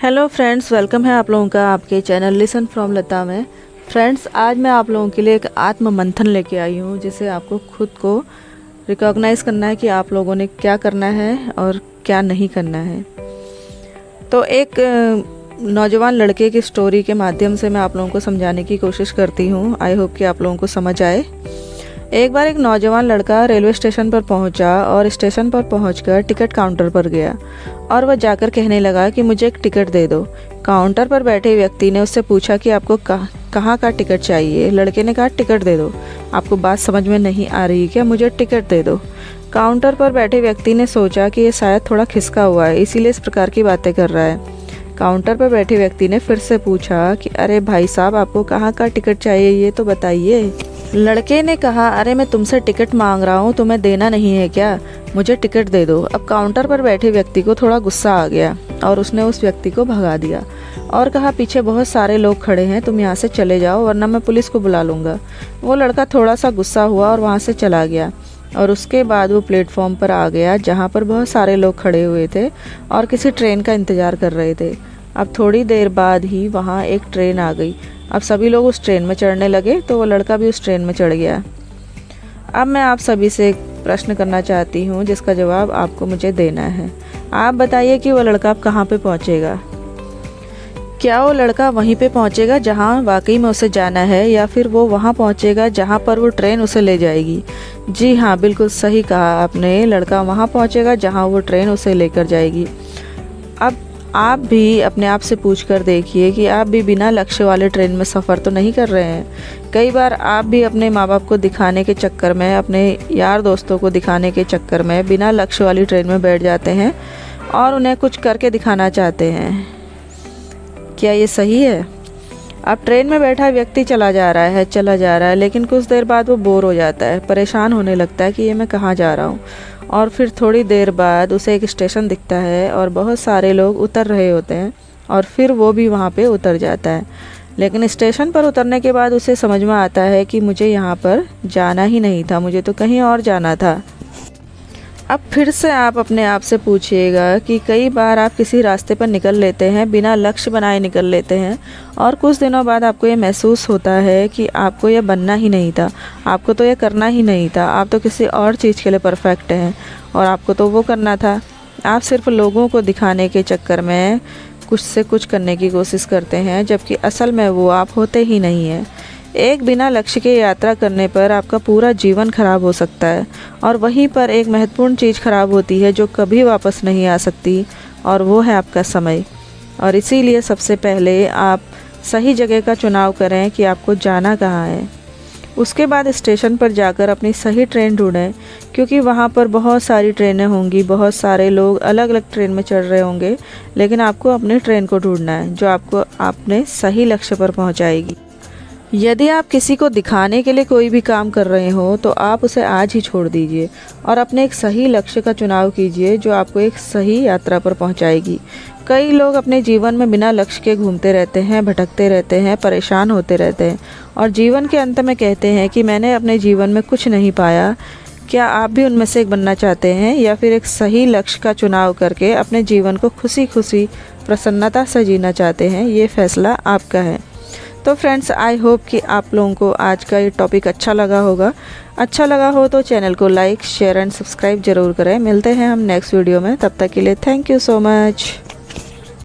Hello friends, welcome है आप लोगों का आपके चैनल लिसन फ्रॉम लता में। फ्रेंड्स, आज मैं आप लोगों के लिए एक आत्म मंथन लेके आई हूँ जिसे आपको खुद को रिकॉग्नाइज़ करना है कि आप लोगों ने क्या करना है और क्या नहीं करना है। तो एक नौजवान लड़के की स्टोरी के माध्यम से मैं आप लोगों को समझाने की कोशिश करती हूँ। आई होप कि आप लोगों को समझ आए। एक बार एक नौजवान लड़का रेलवे स्टेशन पर पहुंचा और स्टेशन पर पहुंचकर टिकट काउंटर पर गया और वह जाकर कहने लगा कि मुझे एक टिकट दे दो। काउंटर पर बैठे व्यक्ति ने उससे पूछा कि आपको कहाँ का टिकट चाहिए। लड़के ने कहा टिकट दे दो। आपको बात समझ में नहीं आ रही क्या? मुझे टिकट दे दो। काउंटर पर बैठे व्यक्ति ने सोचा कि ये शायद थोड़ा खिसका हुआ है, इसीलिए इस प्रकार की बातें कर रहा है। काउंटर पर बैठे व्यक्ति ने फिर से पूछा कि अरे भाई साहब, आपको कहाँ का टिकट चाहिए ये तो बताइए। लड़के ने कहा, अरे मैं तुमसे टिकट मांग रहा हूँ, तुम्हें देना नहीं है क्या? मुझे टिकट दे दो। अब काउंटर पर बैठे व्यक्ति को थोड़ा गुस्सा आ गया और उसने उस व्यक्ति को भगा दिया और कहा, पीछे बहुत सारे लोग खड़े हैं, तुम यहाँ से चले जाओ वरना मैं पुलिस को बुला लूँगा। वो लड़का थोड़ा सा गुस्सा हुआ और वहाँ से चला गया और उसके बाद वो प्लेटफॉर्म पर आ गया जहाँ पर बहुत सारे लोग खड़े हुए थे और किसी ट्रेन का इंतज़ार कर रहे थे। अब थोड़ी देर बाद ही वहाँ एक ट्रेन आ गई। अब सभी लोग उस ट्रेन में चढ़ने लगे तो वो लड़का भी उस ट्रेन में चढ़ गया। अब मैं आप सभी से एक प्रश्न करना चाहती हूँ जिसका जवाब आपको मुझे देना है। आप बताइए कि वो लड़का अब कहाँ पे पहुँचेगा? क्या वो लड़का वहीं पे पहुँचेगा जहाँ वाकई में उसे जाना है, या फिर वो वहाँ पहुँचेगा जहाँ पर वो ट्रेन उसे ले जाएगी? जी हाँ, बिल्कुल सही कहा आपने। लड़का वहाँ पहुँचेगा जहाँ वो ट्रेन उसे लेकर जाएगी। अब आप भी अपने आप से पूछ कर देखिए कि आप भी बिना लक्ष्य वाले ट्रेन में सफ़र तो नहीं कर रहे हैं। कई बार आप भी अपने माँ बाप को दिखाने के चक्कर में, अपने यार दोस्तों को दिखाने के चक्कर में बिना लक्ष्य वाली ट्रेन में बैठ जाते हैं और उन्हें कुछ करके दिखाना चाहते हैं। क्या ये सही है? अब ट्रेन में बैठा व्यक्ति चला जा रहा है, लेकिन कुछ देर बाद वो बोर हो जाता है, परेशान होने लगता है कि ये मैं कहाँ जा रहा हूँ। और फिर थोड़ी देर बाद उसे एक स्टेशन दिखता है और बहुत सारे लोग उतर रहे होते हैं और फिर वो भी वहाँ पे उतर जाता है। लेकिन स्टेशन पर उतरने के बाद उसे समझ में आता है कि मुझे यहाँ पर जाना ही नहीं था, मुझे तो कहीं और जाना था। अब फिर से आप अपने आप से पूछिएगा कि कई बार आप किसी रास्ते पर निकल लेते हैं, बिना लक्ष्य बनाए निकल लेते हैं और कुछ दिनों बाद आपको ये महसूस होता है कि आपको ये बनना ही नहीं था, आपको तो ये करना ही नहीं था, आप तो किसी और चीज़ के लिए परफेक्ट हैं और आपको तो वो करना था। आप सिर्फ लोगों को दिखाने के चक्कर में कुछ से कुछ करने की कोशिश करते हैं, जबकि असल में वो आप होते ही नहीं हैं। एक बिना लक्ष्य की यात्रा करने पर आपका पूरा जीवन खराब हो सकता है और वहीं पर एक महत्वपूर्ण चीज़ खराब होती है जो कभी वापस नहीं आ सकती, और वो है आपका समय। और इसीलिए सबसे पहले आप सही जगह का चुनाव करें कि आपको जाना कहाँ है। उसके बाद स्टेशन पर जाकर अपनी सही ट्रेन ढूंढें, क्योंकि वहाँ पर बहुत सारी ट्रेनें होंगी, बहुत सारे लोग अलग अलग ट्रेन में चढ़ रहे होंगे, लेकिन आपको अपनी ट्रेन को ढूंढना है जो आपको अपने सही लक्ष्य पर पहुँचाएगी। यदि आप किसी को दिखाने के लिए कोई भी काम कर रहे हो तो आप उसे आज ही छोड़ दीजिए और अपने एक सही लक्ष्य का चुनाव कीजिए जो आपको एक सही यात्रा पर पहुंचाएगी। कई लोग अपने जीवन में बिना लक्ष्य के घूमते रहते हैं, भटकते रहते हैं, परेशान होते रहते हैं और जीवन के अंत में कहते हैं कि मैंने अपने जीवन में कुछ नहीं पाया। क्या आप भी उनमें से एक बनना चाहते हैं, या फिर एक सही लक्ष्य का चुनाव करके अपने जीवन को खुशी खुशी प्रसन्नता से जीना चाहते हैं? ये फैसला आपका है। तो फ्रेंड्स, आई होप कि आप लोगों को आज का ये टॉपिक अच्छा लगा होगा। अच्छा लगा हो तो चैनल को लाइक, शेयर एंड सब्सक्राइब ज़रूर करें। मिलते हैं हम नेक्स्ट वीडियो में, तब तक के लिए थैंक यू सो मच।